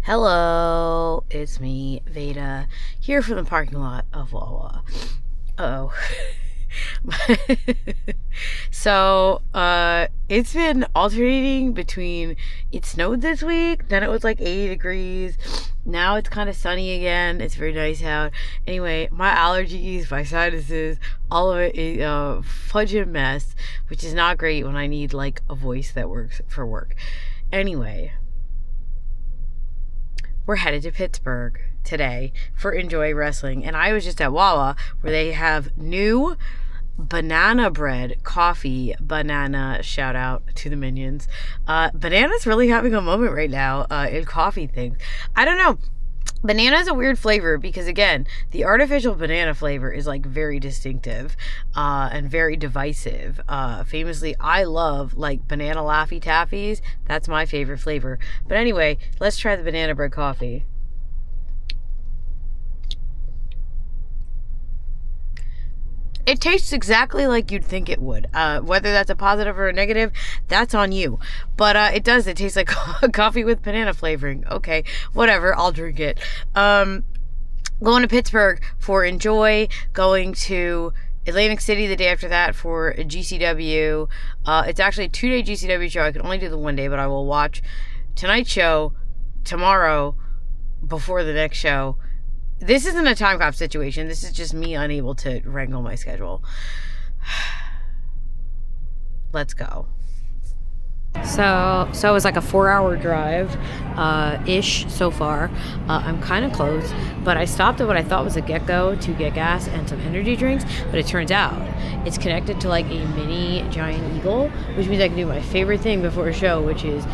Hello, it's me, Veda, here from the parking lot of Wawa. Uh-oh. So, it's been alternating between it snowed this week, then it was like 80 degrees, now it's kind of sunny again, it's very nice out. Anyway, my allergies, my sinuses, all of it is a fudging mess, which is not great when I need like a voice that works for work. Anyway, we're headed to Pittsburgh today for Enjoy Wrestling. And I was just at Wawa where they have new banana bread coffee. Banana, shout out to the minions. Banana's really having a moment right now in coffee things. I don't know. Banana is a weird flavor because, again, the artificial banana flavor is like very distinctive and very divisive. Famously, I love like banana Laffy Taffies. That's my favorite flavor. But anyway, let's try the banana bread coffee. It tastes exactly like you'd think it would. Whether that's a positive or a negative, that's on you. But it does. It tastes like coffee with banana flavoring. Okay, whatever. I'll drink it. Going to Pittsburgh for Enjoy. Going to Atlantic City the day after that for a GCW. It's actually a 2-day GCW show. I can only do the one day, but I will watch tonight's show tomorrow before the next show. This isn't a time cop situation. This is just me unable to wrangle my schedule. Let's go. So it was like a 4-hour drive ish so far. I'm kind of close, but I stopped at what I thought was a Get-Go to get gas and some energy drinks, but it turns out it's connected to like a mini giant eagle, which means I can do my favorite thing before a show, which is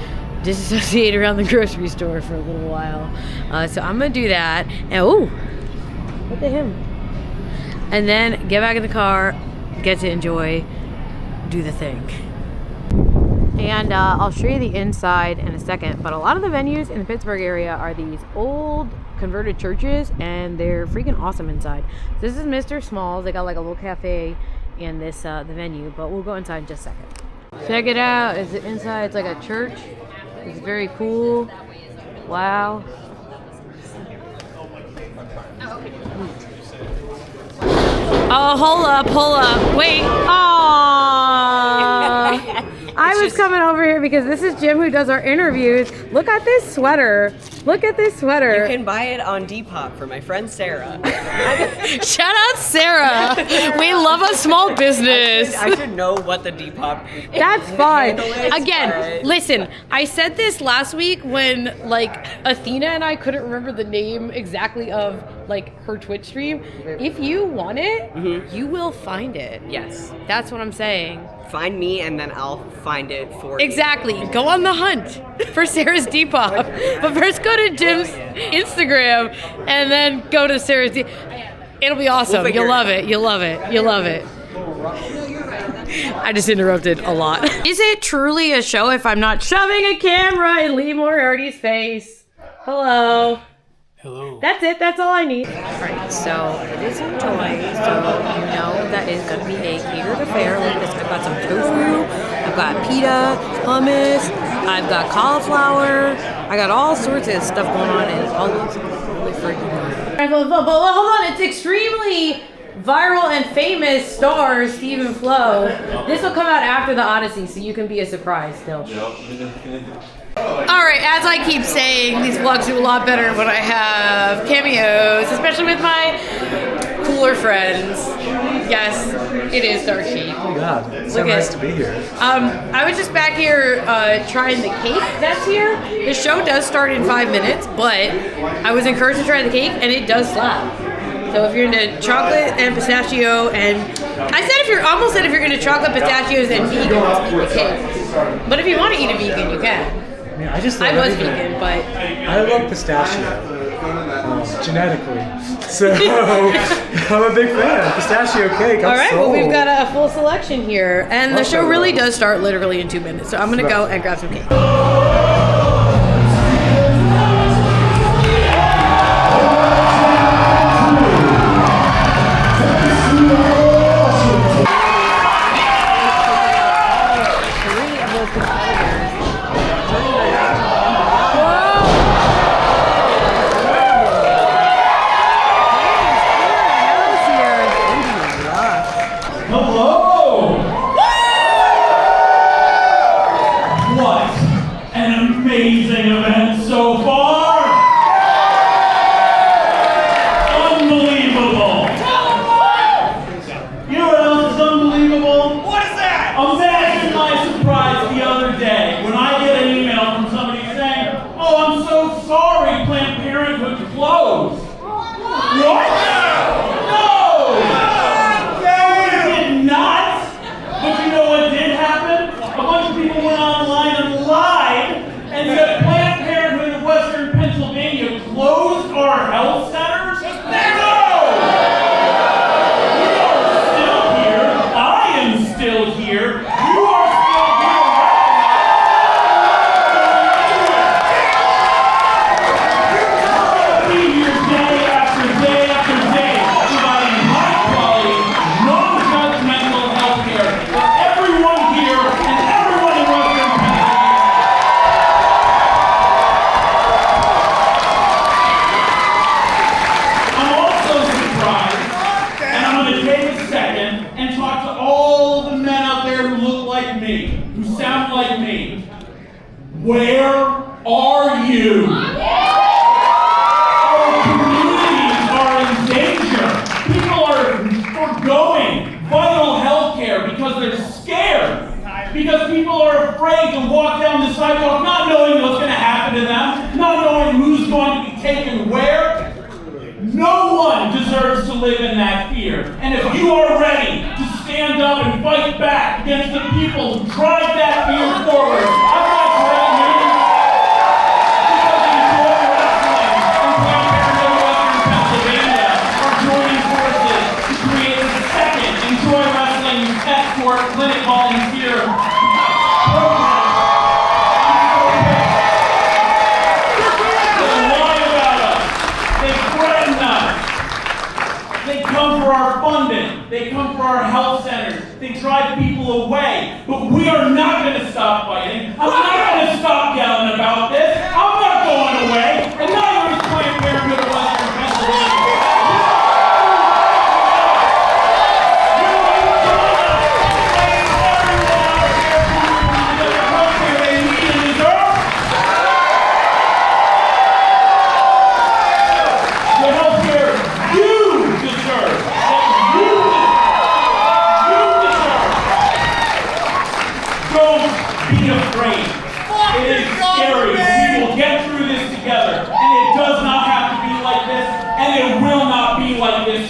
disassociate around the grocery store for a little while. So I'm gonna do that, and what the him? And then get back in the car, get to enjoy, do the thing. And I'll show you the inside in a second, but a lot of the venues in the Pittsburgh area are these old converted churches, and they're freaking awesome inside. This is Mr. Smalls. They got like a little cafe in this the venue, but we'll go inside in just a second. Check it out. It's inside. It's like a church. It's very cool. Wow. Oh, hold up. Wait. Aww. I was coming over here because this is Jim who does our interviews. Look at this sweater. You can buy it on Depop for my friend Sarah. Shout out Sarah. We love a small business. I should know what the Depop. That's fine. Again, listen, I said this last week when like Athena and I couldn't remember the name exactly of like her Twitch stream. If you want it, you will find it. Yes. That's what I'm saying. Find me and then I'll find it for you. Exactly. Go on the hunt for Sarah's Depop. But first go to Jim's Instagram and then go to Sarah's Depop. It'll be awesome. You'll love it. You'll love it. I just interrupted a lot. Is it truly a show if I'm not shoving a camera in Lee Moriarty's face? Hello. That's it. That's all I need. All right. So it is Enjoy. So you know that is going to be a catered affair. Look at this. I've got some tofu. I've got pita, hummus. I've got cauliflower. I got all sorts of stuff going on, and it all looks really freaking good. But hold on. It's extremely viral and famous star Stephen Flo. This will come out after the Odyssey, so you can be a surprise still. Alright, as I keep saying, these vlogs do a lot better when I have cameos, especially with my cooler friends. Yes, it is Dark Sheep. Oh my god, it's so nice to be here. I was just back here trying the cake that's here. The show does start in 5 minutes, but I was encouraged to try the cake, and it does slap. So if you're into chocolate and pistachio, and almost said if you're into chocolate, pistachios, and vegans, eat the cake. But if you want to eat a vegan, you can. I mean, I was vegan, but I love pistachio genetically, so I'm a big fan. Pistachio cake. All right, well we've got a full selection here, and the show really does start literally in 2 minutes. So I'm gonna go and grab some cake. closed. What? No! It did not. But you know what did happen? A bunch of people went online and lied and said Planned Parenthood of Western Pennsylvania closed our health centers. No! We are still here. I am still here. You are still here. Be here day after day after day, providing high quality, non-judgmental health care for everyone here and everyone in Western Pennsylvania. I'm also surprised, and I'm going to take a second and talk to all the men out there who look like me, who sound like me. Where are you? Our communities are in danger. People are foregoing vital health care because they're scared. Because people are afraid to walk down the sidewalk not knowing what's going to happen to them, not knowing who's going to be taken where. No one deserves to live in that fear. And if you are ready to stand up and fight back against the people who drive that fear forward, I'd like to recommend clinic volunteer program. They lie about us. They threaten us. They come for our funding. They come for our health centers. They drive people away. But we are not going to stop fighting. I'm not going to stop yelling about this. I'm not going away. And neither is Planned Parenthood of Western Pennsylvania.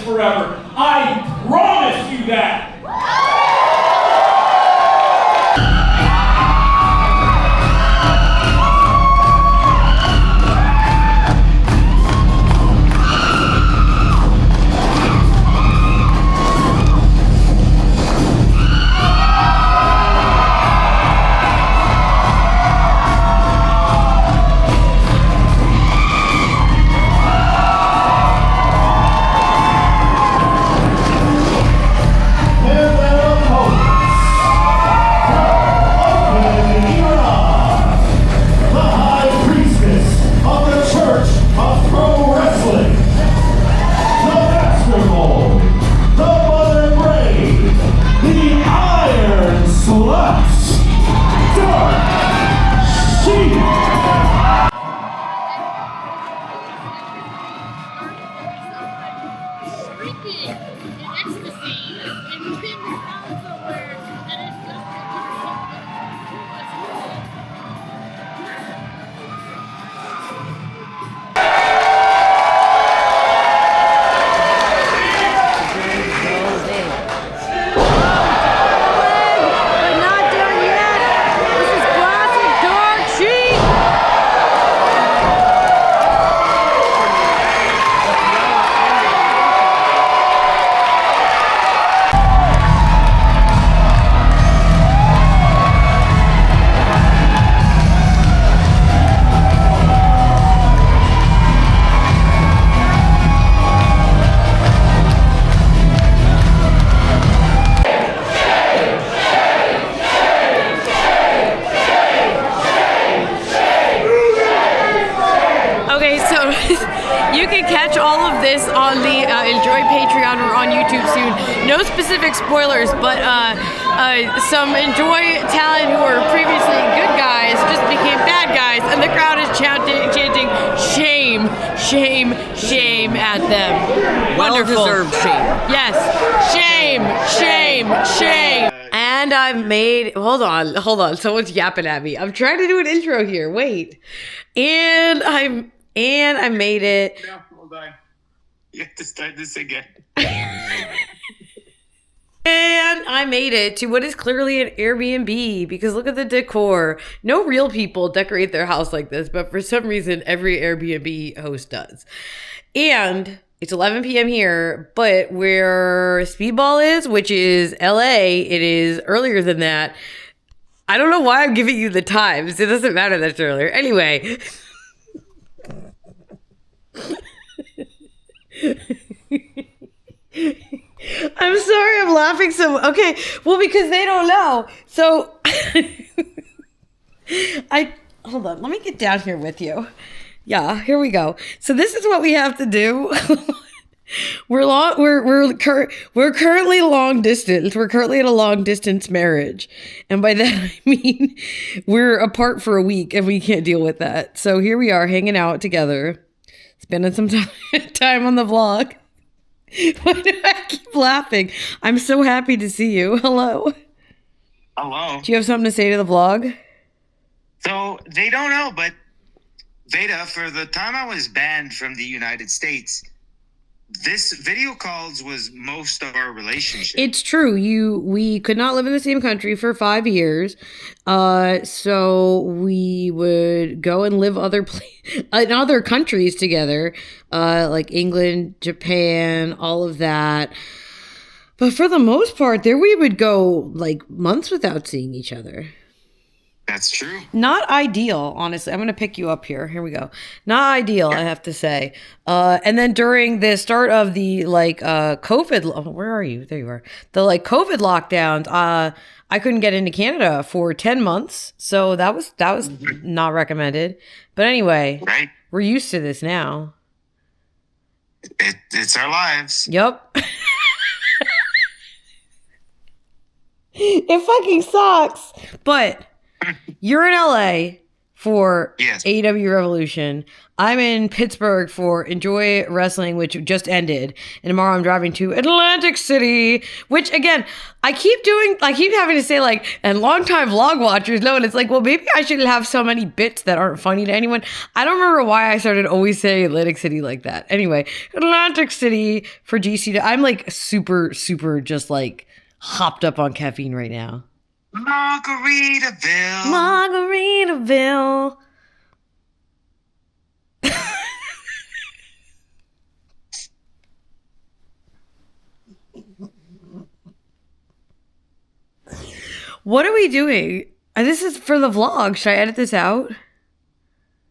Forever. I promise you that. You can catch all of this on the Enjoy Patreon or on YouTube soon. No specific spoilers, but some Enjoy talent who were previously good guys just became bad guys, and the crowd is chanting shame, shame, shame at them. Wonderful. Well-deserved shame. Yes. Shame, shame, shame. And I've made, hold on. Someone's yapping at me. I'm trying to do an intro here. Wait. And I'm And I made it. No, hold on. You have to start this again. And I made it to what is clearly an Airbnb because look at the decor. No real people decorate their house like this, but for some reason, every Airbnb host does. And it's 11 p.m. here, but where Speedball is, which is LA, it is earlier than that. I don't know why I'm giving you the times. It doesn't matter that it's earlier. Anyway. I'm sorry, I'm laughing so. Okay, well, because they don't know. So, hold on. Let me get down here with you. Yeah, here we go. So this is what we have to do. We're currently long distance. We're currently in a long distance marriage, and by that I mean we're apart for a week, and we can't deal with that. So here we are, hanging out together, spending some time on the vlog. Why do I keep laughing? I'm so happy to see you. Hello. Hello. Do you have something to say to the vlog? So they don't know, but Veda, for the time I was banned from the United States, this video calls was most of our relationship. It's true. We could not live in the same country for 5 years. So we would go and live in other countries together, like England, Japan, all of that. But for the most part, there we would go like months without seeing each other. That's true. Not ideal, honestly. I'm going to pick you up here. Here we go. Not ideal, I have to say. And then during the start of the COVID, where are you? There you are. The COVID lockdowns, I couldn't get into Canada for 10 months. So that was not recommended. But anyway, right? We're used to this now. It's our lives. Yep. It fucking sucks. But you're in LA for AEW Revolution. I'm in Pittsburgh for Enjoy Wrestling, which just ended. And tomorrow I'm driving to Atlantic City, which again, I keep having to say and longtime vlog watchers know. And it's like, well, maybe I shouldn't have so many bits that aren't funny to anyone. I don't remember why I started always saying Atlantic City like that. Anyway, Atlantic City for GC. I'm super, super just hopped up on caffeine right now. Margaritaville. What are we doing? This is for the vlog. Should I edit this out?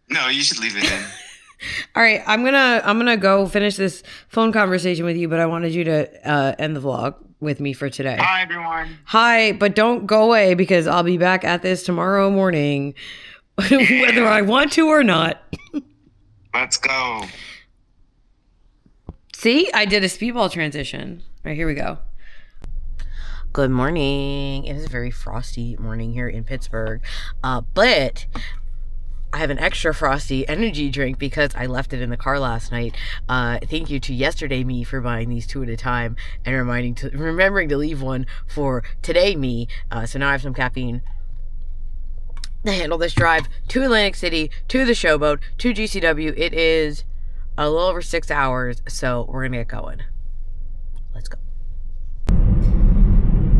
No, you should leave it in. All right, I'm gonna go finish this phone conversation with you, but I wanted you to end the vlog with me for today. Hi, everyone. Hi, but don't go away because I'll be back at this tomorrow morning, whether I want to or not. Let's go. See, I did a speedball transition. All right, here we go. Good morning. It is a very frosty morning here in Pittsburgh, but I have an extra frosty energy drink because I left it in the car last night. Thank you to yesterday me for buying these 2 at a time and remembering to leave one for today me. So now I have some caffeine to handle this drive to Atlantic City, to the Showboat, to GCW. It is a little over 6 hours, so we're gonna get going. Let's go.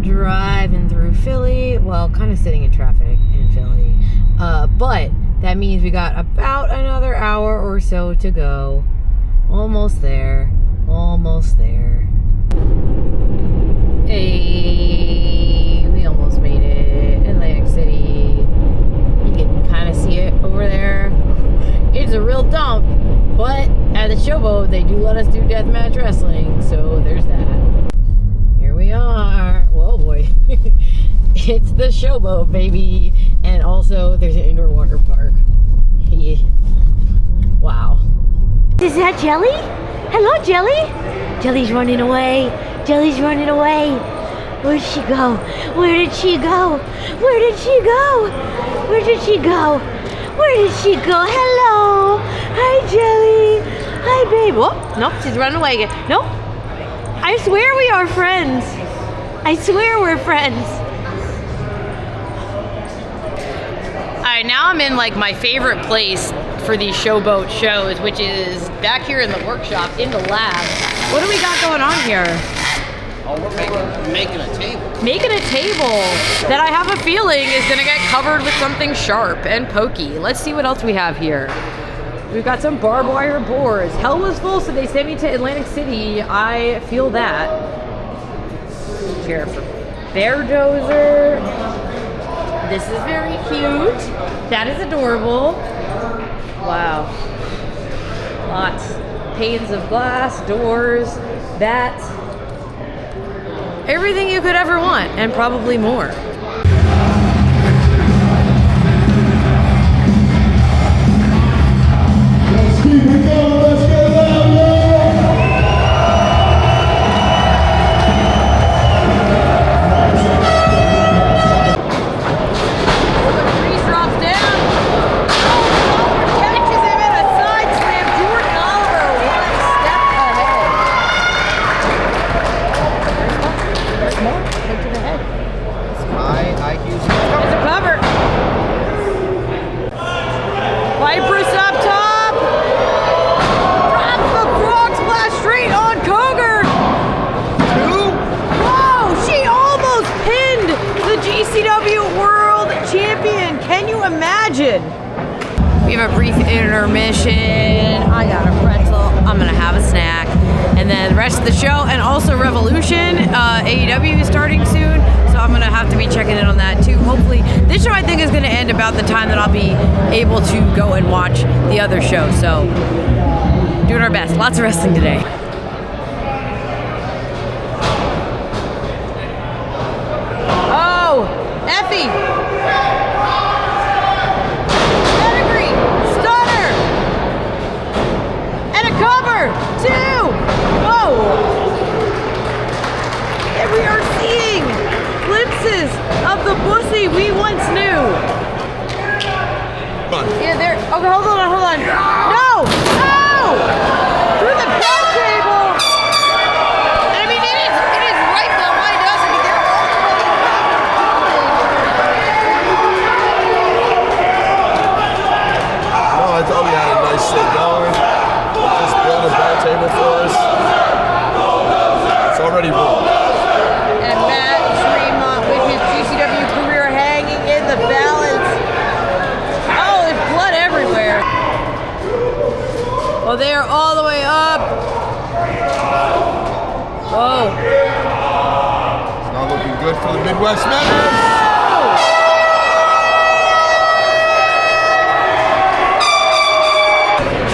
Driving through Philly, well, kind of sitting in traffic in Philly, but that means we got about another hour or so to go. Almost there. Hey, we almost made it. Atlantic City. You can kind of see it over there. It's a real dump, but at the Showboat, they do let us do deathmatch wrestling, so there's that. Here we are. Whoa, boy. It's the Showboat, baby. And also, there's an indoor water park. Yeah. Wow. Is that Jelly? Hello, Jelly? Jelly's running away. Where'd she go? Hello. Hi, Jelly. Hi, babe. Oh, nope, she's running away again. Nope. I swear we are friends. I swear we're friends. All right, now I'm in my favorite place for these showboat shows, which is back here in the workshop, in the lab. What do we got going on here? Oh, we're making a table. Making a table that I have a feeling is gonna get covered with something sharp and pokey. Let's see what else we have here. We've got some barbed wire boards. Hell was full, so they sent me to Atlantic City. I feel that. Chair for bear dozer. This is very cute. That is adorable. Wow. Lots. Panes of glass, doors, bats. Everything you could ever want, and probably more. Let's keep it going, let's get it out, The tree drops down. Oliver catches him in a side slam. Jordan Oliver one step ahead. There's more. Right to the head. It's a cover. Viper's up top. Drops the frog splash straight on Cougar. Whoa, she almost pinned the GCW World Champion. Can you imagine? We have a brief intermission. I got a pretzel. I'm gonna have a snack. And then the rest of the show, and also Revolution, AEW is starting soon. So I'm gonna have to be checking in on that too. Hopefully, this show I think is gonna end about the time that I'll be able to go and watch the other show. So doing our best. Lots of wrestling today. Oh, Effie. Pedigree, stunner, and a cover, 2. Whoa. And we are seeing glimpses of the pussy we once knew. Yeah, there. Okay, hold on. No! Through the bell table! And I mean, it is right behind us. I mean, they're all No, I thought we had a nice thing going. Just build a bell table for us. It's already wrong. And Matt Tremont with his GCW career hanging in the balance. Oh, there's blood everywhere. Well, they are all the way up. Whoa. It's not looking good for the Midwest Madness.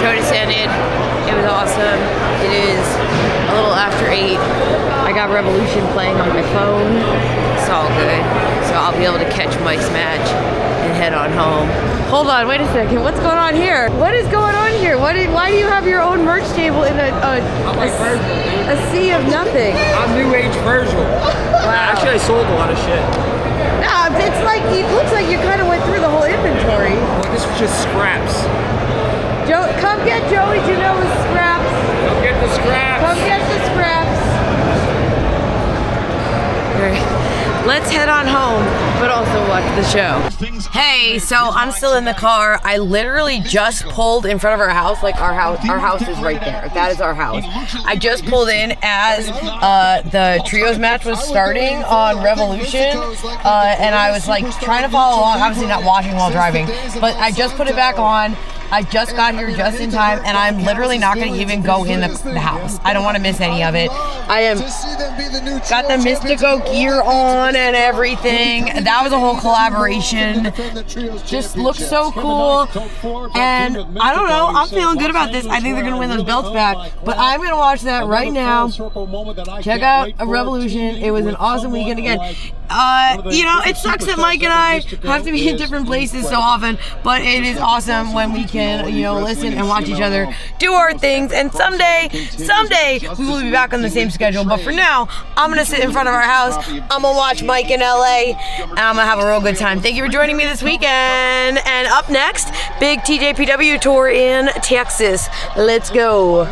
Show just ended. It was awesome. It is a little after 8. I got Revolution playing on my phone. It's all good. So I'll be able to catch Mike's match and head on home. Hold on, wait a second. What's going on here? What is going on here? Why do you have your own merch table in a sea of nothing? I'm New Age Virgil. Wow. Actually, I sold a lot of shit. Nah, it's like, it looks like you kind of went through the whole inventory. Well, this was just scraps. Joe, come get Joey Janela's scraps. Go get the scraps. Come get the scraps. All right, let's head on home, but also watch the show. Hey, so I'm still in the car. I literally just pulled in front of our house. Like our house is right there. That is our house. I just pulled in as the trios match was starting on Revolution, and I was like trying to follow along. Obviously not watching while driving, but I just put it back on. I just got here just in time, and I'm literally not going to even go in the house. I don't want to miss any of it. I am got the Mystico gear on and everything. That was a whole collaboration. Just looks so cool. And I don't know. I'm feeling good about this. I think they're going to win those belts back. But I'm going to watch that right now. Check out a Revolution. It was an awesome weekend again. You know, it sucks that Mike and I have to be in different places so often, but it is awesome when we can, you know, listen and watch each other do our things. And someday we will be back on the same schedule. But for now, I'm gonna sit in front of our house. I'm gonna watch Mike in LA, and I'm gonna have a real good time. Thank you for joining me this weekend. And up next, big TJPW tour in Texas. Let's go.